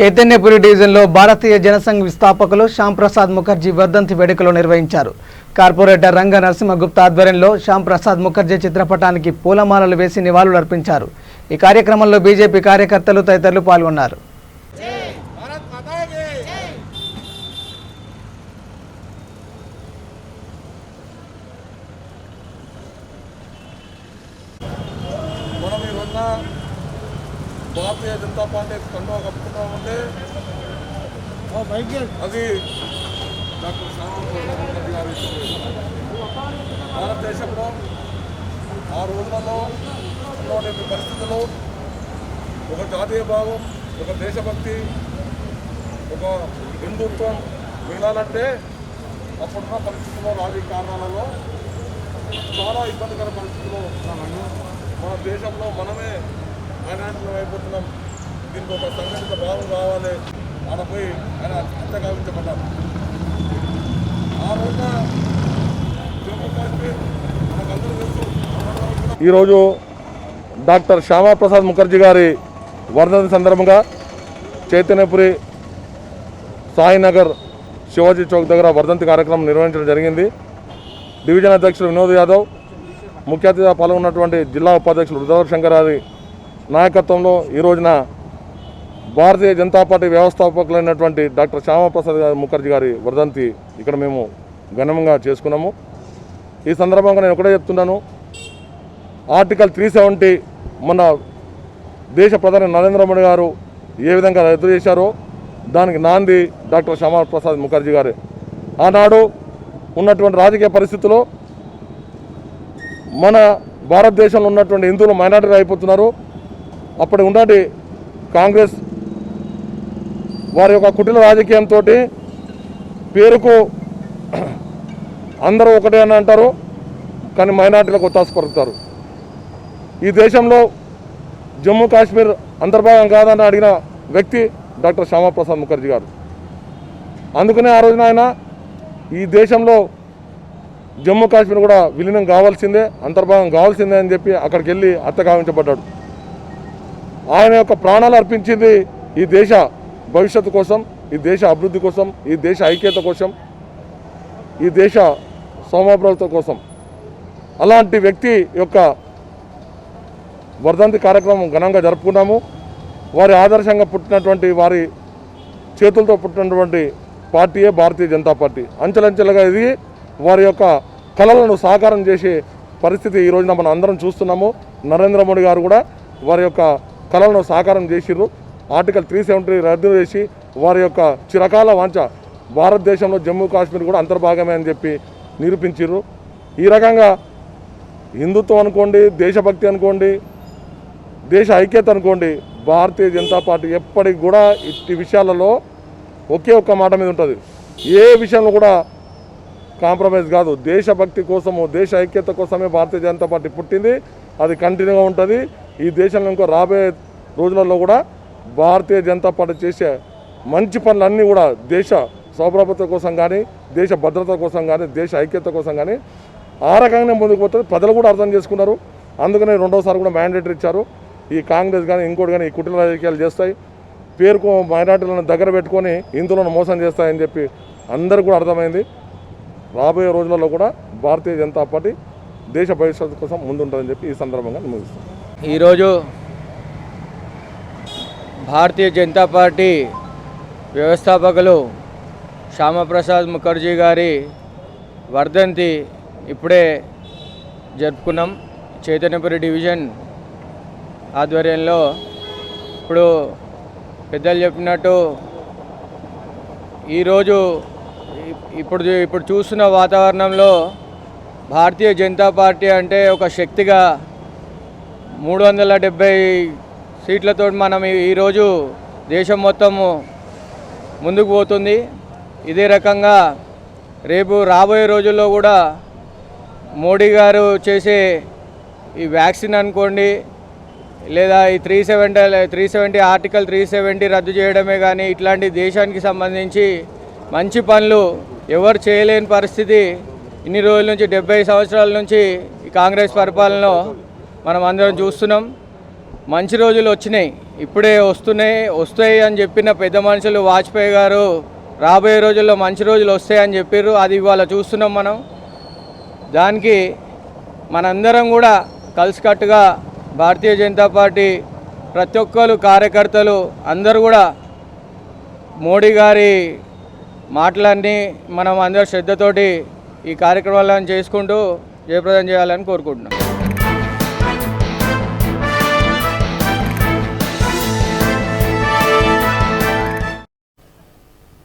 చైతన్యపురి డివిజన్లో భారతీయ జనసంఘ్ స్థాపకులు శ్యామ్ ప్రసాద్ ముఖర్జీ వర్ధంతి వేడుకలు నిర్వహించారు. కార్పొరేటర్ రంగ నరసింహగుప్తా ఆధ్వర్యంలో శ్యామ్ ప్రసాద్ ముఖర్జీ చిత్రపటానికి పూలమాలలు వేసి నివాళులర్పించారు. ఈ కార్యక్రమంలో బీజేపీ కార్యకర్తలు తదితరులు పాల్గొన్నారు. భారతీయ జనతా పార్టీ కండువా కప్పుకున్నామంటే అది డాక్టర్ శ్యామ్ ప్రసాద్ ముఖర్జీ గారి భారతదేశంలో ఆ రోజులలో ఉన్నటువంటి పరిస్థితుల్లో ఒక జాతీయ భావం, ఒక దేశభక్తి, ఒక హిందుత్వం మిగాలంటే అప్పుడున్న పరిస్థితుల్లో రాజకీయ కారణాలలో చాలా ఇబ్బందికర పరిస్థితుల్లో మన దేశంలో మనమే మైనారిటీలు అయిపోతున్నాం. దీనికి ఒక సంఘటిత భావం కావాలి. ఆడపోయి ఆయన హత్య గావించబడ్డారు. ఆ రోజున జమ్మూ కాశ్మీర్ మనకందరూ తెలుసు. ఈరోజు డాక్టర్ శ్యామప్రసాద్ ముఖర్జీ గారి వర్ధంతి సందర్భంగా చైతన్యపురి సాయినగర్ శివాజీ చౌక్ దగ్గర వర్ధంతి కార్యక్రమం నిర్వహించడం జరిగింది. డివిజన్ అధ్యక్షులు వినోద్ యాదవ్, ముఖ్య అతిథిగా పాల్గొన్నటువంటి జిల్లా ఉపాధ్యక్షులు రుద్రవర్ శంకరాది నాయకత్వంలో ఈ రోజున భారతీయ జనతా పార్టీ వ్యవస్థాపకులైనటువంటి డాక్టర్ శ్యామప్రసాద్ ముఖర్జీ గారి వర్ధంతి ఇక్కడ మేము ఘనంగా చేసుకున్నాము. ఈ సందర్భంగా నేను ఒకటే చెప్తున్నాను, ఆర్టికల్ 370 మన దేశ ప్రధాని నరేంద్ర మోడీ గారు ఏ విధంగా రద్దు చేశారో దానికి నాంది డాక్టర్ శ్యామప్రసాద్ ముఖర్జీ గారే. ఆనాడు ఉన్నటువంటి రాజకీయ పరిస్థితుల్లో మన భారతదేశంలో ఉన్నటువంటి హిందువులు మైనారిటీలు అయిపోతున్నారు. అప్పటి ఉన్నటి కాంగ్రెస్ వారి యొక్క కుటిల రాజకీయంతో పేరుకు అందరూ ఒకటే అని అంటారు, కానీ మైనారిటీలకు ఒత్తాసు పలుకుతారు. ఈ దేశంలో జమ్మూ కాశ్మీర్ అంతర్భాగం కాదని అడిగిన వ్యక్తి డాక్టర్ శ్యామప్రసాద్ ముఖర్జీ గారు. అందుకనే ఆ రోజున ఆయన ఈ దేశంలో జమ్మూ కాశ్మీర్ కూడా విలీనం కావాల్సిందే, అంతర్భాగం కావాల్సిందే అని చెప్పి అక్కడికి వెళ్ళి హత్య గావించబడ్డాడు. ఆయన యొక్క ప్రాణాలు అర్పించింది ఈ దేశ భవిష్యత్తు కోసం, ఈ దేశ అభివృద్ధి కోసం, ఈ దేశ ఐక్యత కోసం, ఈ దేశ సౌమ్యభ్రత కోసం. అలాంటి వ్యక్తి యొక్క వర్ధంతి కార్యక్రమం ఘనంగా జరుపుకున్నాము. వారి ఆదర్శంగా పుట్టినటువంటి, వారి చేతులతో పుట్టినటువంటి పార్టీయే భారతీయ జనతా పార్టీ. అంచెలంచెలుగా ఎదిగి వారి యొక్క కళలను సాకారం చేసే పరిస్థితి ఈ రోజున మనం అందరం చూస్తున్నాము. నరేంద్ర మోడీ గారు కూడా వారి యొక్క కళలను సాకారం చేసిర్రు. ఆర్టికల్ 370 రద్దు చేసి వారి యొక్క చిరకాల వాంఛ భారతదేశంలో జమ్మూ కాశ్మీర్ కూడా అంతర్భాగమే అని చెప్పి నిరూపించారు. ఈ రకంగా హిందుత్వం అనుకోండి, దేశభక్తి అనుకోండి, దేశ ఐక్యత అనుకోండి, భారతీయ జనతా పార్టీ ఎప్పటికి కూడా ఇట్టి విషయాలలో ఒకే ఒక్క మాట మీద ఉంటుంది. ఏ విషయంలో కూడా కాంప్రమైజ్ కాదు. దేశభక్తి కోసము, దేశ ఐక్యత కోసమే భారతీయ జనతా పార్టీ పుట్టింది. అది కంటిన్యూగా ఉంటుంది. ఈ దేశంలో ఇంకో రాబోయే రోజులలో కూడా భారతీయ జనతా పార్టీ చేసే మంచి పనులన్నీ కూడా దేశ సౌభ్రభత కోసం కానీ, దేశ భద్రత కోసం కానీ, దేశ ఐక్యత కోసం కానీ ఆ రకంగానే ముందుకు పోతుంది. ప్రజలు కూడా అర్థం చేసుకున్నారు. అందుకనే రెండోసారి కూడా మ్యాండేటరీ ఇచ్చారు. ఈ కాంగ్రెస్ కానీ ఇంకోటి కానీ ఈ కుటిల రాజకీయాలు చేస్తాయి, పేరుకు మైనార్టీలను దగ్గర పెట్టుకొని హిందువులను మోసం చేస్తాయని చెప్పి అందరికీ కూడా అర్థమైంది. రాబోయే రోజులలో కూడా భారతీయ జనతా పార్టీ దేశ భవిష్యత్తు కోసం ముందుంటుందని చెప్పి ఈ సందర్భంగా ముగిస్తాం. ఈరోజు భారతీయ జనతా పార్టీ వ్యవస్థాపకులు శ్యామప్రసాద్ ముఖర్జీ గారి వర్ధంతి ఇప్పుడే జరుపుకున్నాం. చైతన్యపురి డివిజన్ ఆధ్వర్యంలో ఇప్పుడు పెద్దలు చెప్పినట్టు ఈరోజు ఇప్పుడు చూస్తున్న వాతావరణంలో భారతీయ జనతా పార్టీ అంటే ఒక శక్తిగా 370 సీట్లతో మనం ఈరోజు దేశం మొత్తము ముందుకు పోతుంది. ఇదే రకంగా రేపు రాబోయే రోజుల్లో కూడా మోడీ గారు చేసే ఈ వ్యాక్సిన్ అనుకోండి, లేదా ఈ 370 ఆర్టికల్ 370 రద్దు చేయడమే కానీ ఇట్లాంటి దేశానికి సంబంధించి మంచి పనులు ఎవరు చేయలేని పరిస్థితి ఇన్ని రోజుల నుంచి 70 సంవత్సరాల నుంచి ఈ కాంగ్రెస్ పరిపాలనలో మనం అందరం చూస్తున్నాం. మంచి రోజులు వచ్చినాయి, ఇప్పుడే వస్తాయి అని చెప్పిన పెద్ద మనుషులు వాజ్పేయి గారు రాబోయే రోజుల్లో మంచి రోజులు వస్తాయని చెప్పారు. అది ఇవాళ చూస్తున్నాం మనం. దానికి మనందరం కూడా కలిసికట్టుగా భారతీయ జనతా పార్టీ ప్రతి ఒక్కరు కార్యకర్తలు అందరూ కూడా మోడీ గారి మాటలన్నీ మనం అందరూ శ్రద్ధతోటి ఈ కార్యక్రమాలను చేసుకుంటూ జయప్రదం చేయాలని కోరుకుంటున్నాం.